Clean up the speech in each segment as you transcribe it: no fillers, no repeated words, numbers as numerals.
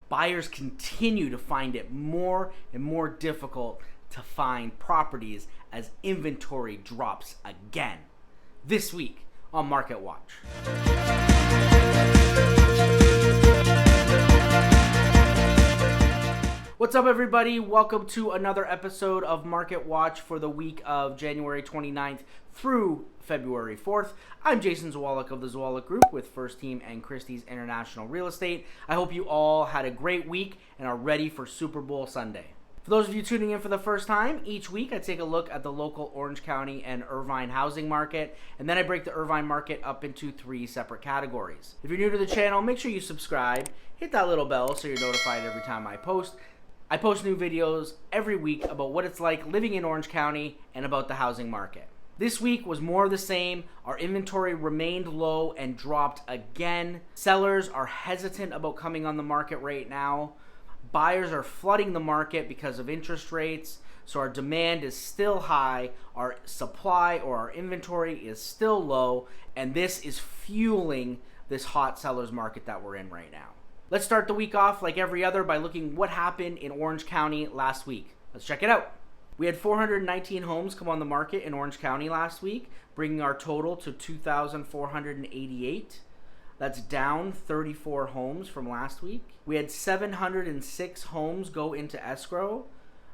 buyers continue to find it more and more difficult to find properties as inventory drops again. This week on Market Watch. What's up, everybody? Welcome to another episode of Market Watch for the week of January 29th through February 4th. I'm Jason Zwolak of the Zwolak Group with First Team and Christie's International Real Estate. I hope you all had a great week and are ready for Super Bowl Sunday. For those of you tuning in for the first time, each week I take a look at the local Orange County and Irvine housing market, and then I break the Irvine market up into 3 separate categories. If you're new to the channel, make sure you subscribe, hit that little bell so you're notified every time I post. I post new videos every week about what it's like living in Orange County and about the housing market. This week was more of the same. Our inventory remained low and dropped again. Sellers are hesitant about coming on the market right now. Buyers are flooding the market because of interest rates. So our demand is still high. Our supply or our inventory is still low. And this is fueling this hot sellers market that we're in right now. Let's start the week off like every other by looking what happened in Orange County last week. Let's check it out. We had 419 homes come on the market in Orange County last week, bringing our total to 2,488. That's down 34 homes from last week. We had 706 homes go into escrow,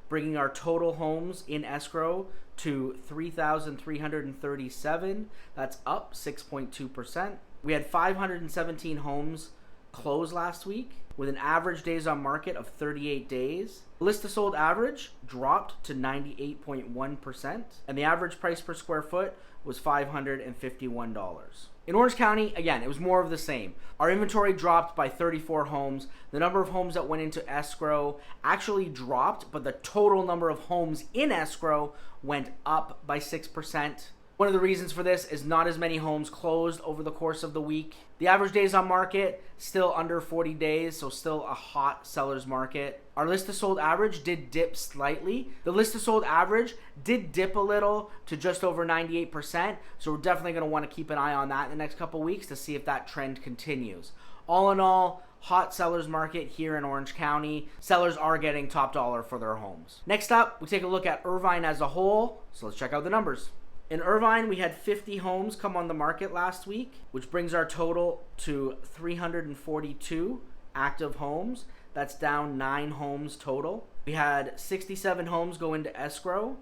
bringing our total homes in escrow to 3,337. That's up 6.2%. We had 517 homes closed last week with an average days on market of 38 days. The list to sold average dropped to 98.1%, and the average price per square foot was $551. In Orange County, again, it was more of the same. Our inventory dropped by 34 homes. The number of homes that went into escrow actually dropped, but the total number of homes in escrow went up by 6%. One of the reasons for this is not as many homes closed over the course of the week. The average days on market, still under 40 days, so still a hot seller's market. Our list to sold average did dip slightly. The list to sold average did dip a little to just over 98%, so we're definitely going to want to keep an eye on that in the next couple weeks to see if that trend continues. All in all, hot seller's market here in Orange County. Sellers are getting top dollar for their homes. Next up, we take a look at Irvine as a whole, so let's check out the numbers. In Irvine, we had 50 homes come on the market last week, which brings our total to 342 active homes. That's down 9 homes total. We had 67 homes go into escrow,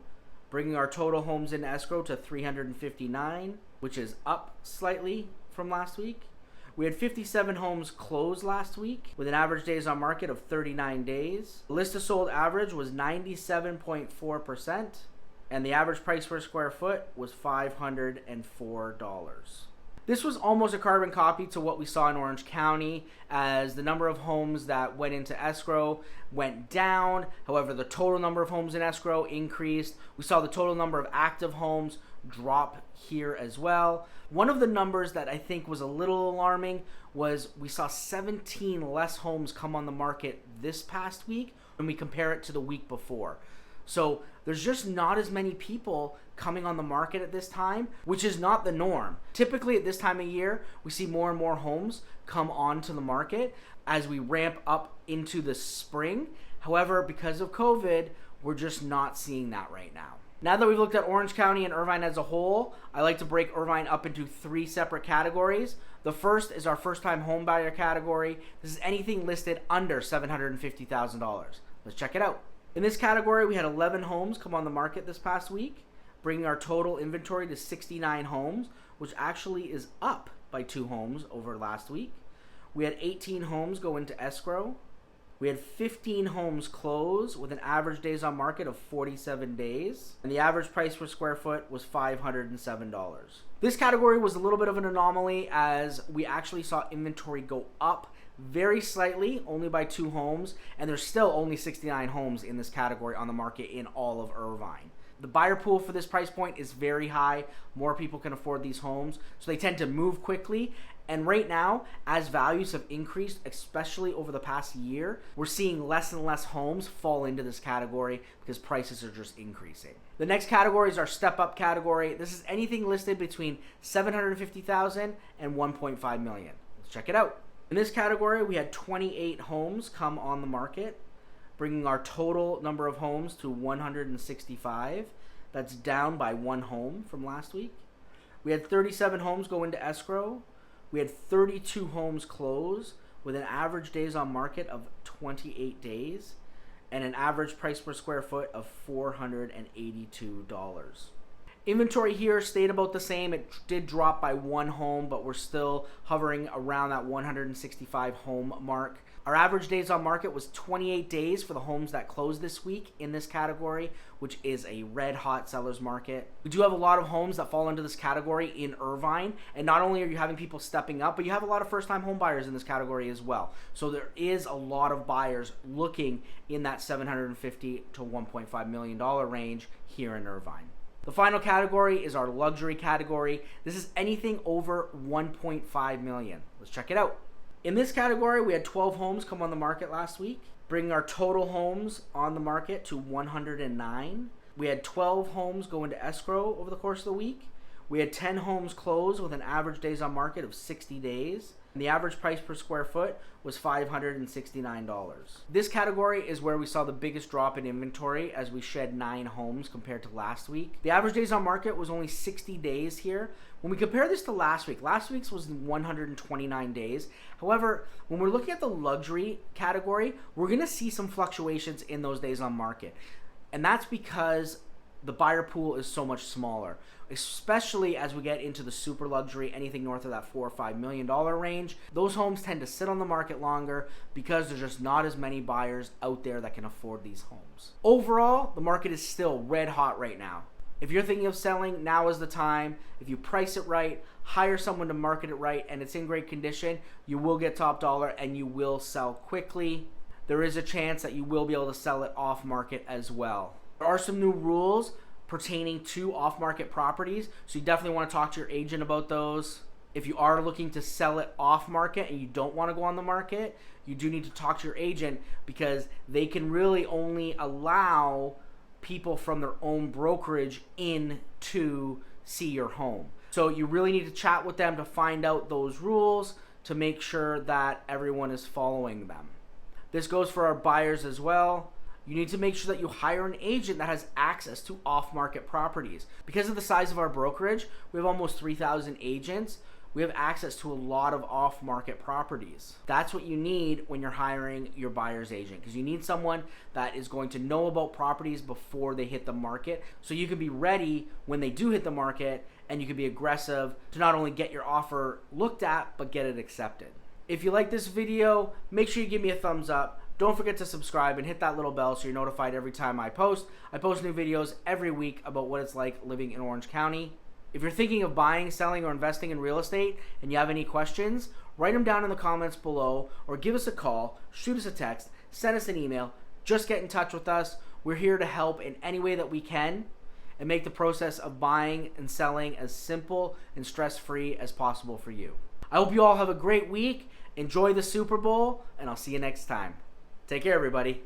bringing our total homes in escrow to 359, which is up slightly from last week. We had 57 homes closed last week with an average days on market of 39 days. The list to sold average was 97.4%. and the average price per square foot was $504. This was almost a carbon copy to what we saw in Orange County, as the number of homes that went into escrow went down. However, the total number of homes in escrow increased. We saw the total number of active homes drop here as well. One of the numbers that I think was a little alarming was we saw 17 less homes come on the market this past week when we compare it to the week before. So there's just not as many people coming on the market at this time, which is not the norm. Typically at this time of year, we see more and more homes come onto the market as we ramp up into the spring. However, because of COVID, we're just not seeing that right now. Now that we've looked at Orange County and Irvine as a whole, I like to break Irvine up into 3 separate categories. The first is our first-time home buyer category. This is anything listed under $750,000. Let's check it out. In this category, we had 11 homes come on the market this past week, bringing our total inventory to 69 homes, which actually is up by 2 homes over last week. We had 18 homes go into escrow. We had 15 homes close with an average days on market of 47 days, and the average price per square foot was $507. This category was a little bit of an anomaly, as we actually saw inventory go up very slightly, only by 2 homes, and there's still only 69 homes in this category on the market in all of Irvine. The buyer pool for this price point is very high. More people can afford these homes, so they tend to move quickly. And right now, as values have increased, especially over the past year, we're seeing less and less homes fall into this category because prices are just increasing. The next category is our step-up category. This is anything listed between $750,000 and $1.5 million. Let's check it out. In this category, we had 28 homes come on the market, bringing our total number of homes to 165. That's down by 1 home from last week. We had 37 homes go into escrow. We had 32 homes close with an average days on market of 28 days and an average price per square foot of $482. Inventory here stayed about the same. It did drop by 1 home, but we're still hovering around that 165 home mark. Our average days on market was 28 days for the homes that closed this week in this category, which is a red hot seller's market. We do have a lot of homes that fall into this category in Irvine, and not only are you having people stepping up, but you have a lot of first-time home buyers in this category as well. So there is a lot of buyers looking in that $750 to $1.5 million range here in Irvine. The final category is our luxury category. This is anything over $1.5 million. Let's check it out. In this category, we had 12 homes come on the market last week, bringing our total homes on the market to 109. We had 12 homes go into escrow over the course of the week. We had 10 homes close with an average days on market of 60 days. And the average price per square foot was $569. This category is where we saw the biggest drop in inventory as we shed 9 homes compared to last week. The average days on market was only 60 days here. When we compare this to last week's was 129 days. However, when we're looking at the luxury category, we're going to see some fluctuations in those days on market. And that's because the buyer pool is so much smaller, especially as we get into the super luxury, anything north of that $4 or $5 million range. Those homes tend to sit on the market longer because there's just not as many buyers out there that can afford these homes. Overall, the market is still red hot right now. If you're thinking of selling, now is the time. If you price it right, hire someone to market it right, and it's in great condition, you will get top dollar and you will sell quickly. There is a chance that you will be able to sell it off market as well. There are some new rules pertaining to off-market properties, so you definitely want to talk to your agent about those. If you are looking to sell it off-market and you don't want to go on the market, you do need to talk to your agent because they can really only allow people from their own brokerage in to see your home. So you really need to chat with them to find out those rules to make sure that everyone is following them. This goes for our buyers as well. You need to make sure that you hire an agent that has access to off-market properties. Because of the size of our brokerage, we have almost 3,000 agents. We have access to a lot of off-market properties. That's what you need when you're hiring your buyer's agent, because you need someone that is going to know about properties before they hit the market, so you can be ready when they do hit the market, and you can be aggressive to not only get your offer looked at, but get it accepted. If you like this video, make sure you give me a thumbs up. Don't forget to subscribe and hit that little bell so you're notified every time I post. I post new videos every week about what it's like living in Orange County. If you're thinking of buying, selling, or investing in real estate and you have any questions, write them down in the comments below or give us a call, shoot us a text, send us an email. Just get in touch with us. We're here to help in any way that we can and make the process of buying and selling as simple and stress-free as possible for you. I hope you all have a great week. Enjoy the Super Bowl, and I'll see you next time. Take care, everybody.